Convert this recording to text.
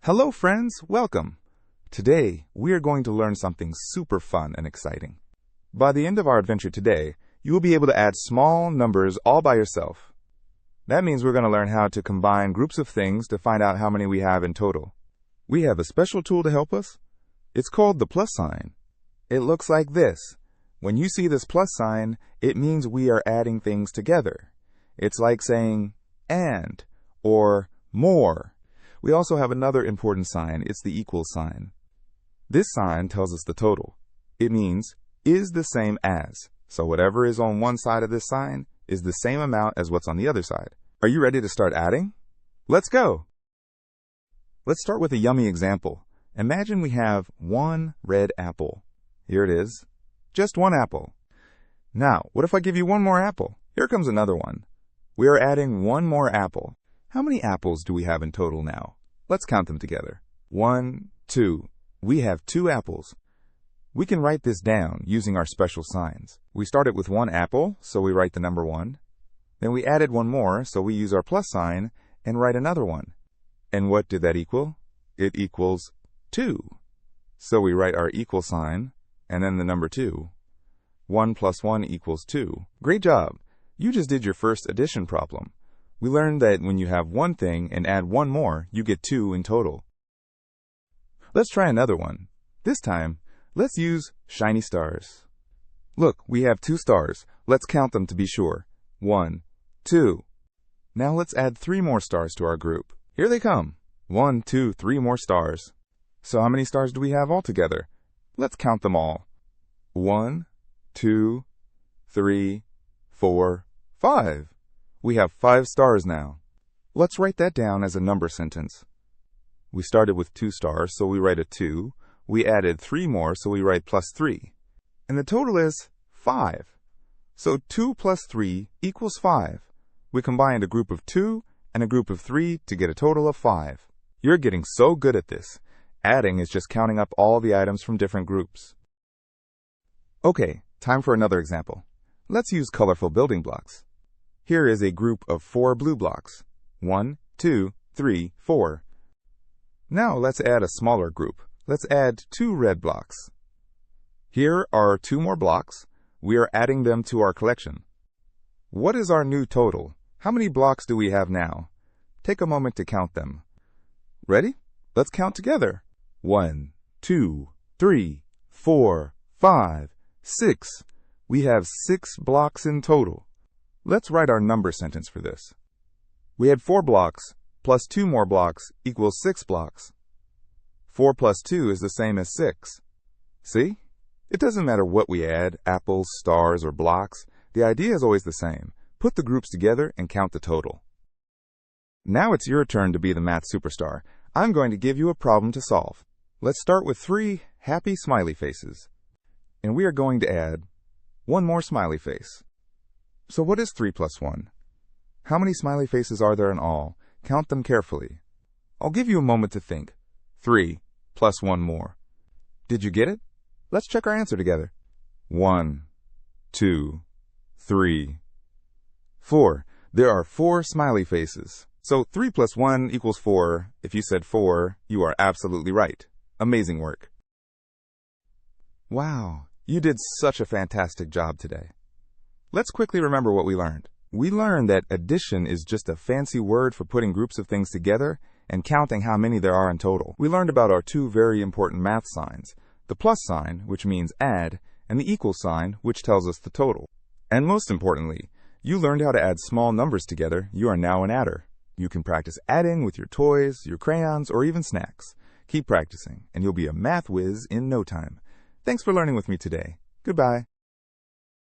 Hello friends, welcome! Today, we are going to learn something super fun and exciting. By the end of our adventure today, you will be able to add small numbers all by yourself. That means we're going to learn how to combine groups of things to find out how many we have in total. We have a special tool to help us. It's called the plus sign. It looks like this. When you see this plus sign, it means we are adding things together. It's like saying and or more. We also have another important sign. It's the equal sign. This sign tells us the total. It means is the same as. So whatever is on one side of this sign is the same amount as what's on the other side. Are you ready to start adding? Let's go! Let's start with a yummy example. Imagine we have one red apple. Here it is. Just one apple. Now, what if I give you one more apple? Here comes another one. We are adding one more apple. How many apples do we have in total now? Let's count them together. 1, 2. We have 2 apples. We can write this down using our special signs. We started with 1 apple, so we write the number 1. Then we added one more, so we use our plus sign and write another one. And what did that equal? It equals 2. So we write our equal sign and then the number 2. 1 plus 1 equals 2. Great job! You just did your first addition problem. We learned that when you have one thing and add one more, you get 2 in total. Let's try another one. This time, let's use shiny stars. Look, we have 2 stars. Let's count them to be sure. 1, 2. Now let's add 3 more stars to our group. Here they come. 1, 2, 3 more stars. So how many stars do we have altogether? Let's count them all. 1, 2, 3, 4, 5. We have 5 stars now. Let's write that down as a number sentence. We started with 2 stars, so we write a 2. We added 3 more, so we write plus 3. And the total is 5. So 2 plus 3 equals 5. We combined a group of 2 and a group of 3 to get a total of 5. You're getting so good at this. Adding is just counting up all the items from different groups. Okay, time for another example. Let's use colorful building blocks. Here is a group of 4 blue blocks. 1, 2, 3, 4. Now let's add a smaller group. Let's add 2 red blocks. Here are 2 more blocks. We are adding them to our collection. What is our new total? How many blocks do we have now? Take a moment to count them. Ready? Let's count together. 1, 2, 3, 4, 5, 6. We have 6 blocks in total. Let's write our number sentence for this. We had 4 blocks, plus 2 more blocks equals 6 blocks. 4 plus 2 is the same as 6. See? It doesn't matter what we add, apples, stars, or blocks. The idea is always the same. Put the groups together and count the total. Now it's your turn to be the math superstar. I'm going to give you a problem to solve. Let's start with 3 happy smiley faces. And we are going to add 1 more smiley face. So what is 3 plus 1? How many smiley faces are there in all? Count them carefully. I'll give you a moment to think. 3 plus 1 more. Did you get it? Let's check our answer together. 1, 2, 3, 4. There are 4 smiley faces. So 3 plus 1 equals 4. If you said 4, you are absolutely right. Amazing work. Wow, you did such a fantastic job today. Let's quickly remember what we learned. We learned that addition is just a fancy word for putting groups of things together and counting how many there are in total. We learned about our 2 very important math signs, the plus sign, which means add, and the equal sign, which tells us the total. And most importantly, you learned how to add small numbers together. You are now an adder. You can practice adding with your toys, your crayons, or even snacks. Keep practicing, and you'll be a math whiz in no time. Thanks for learning with me today. Goodbye.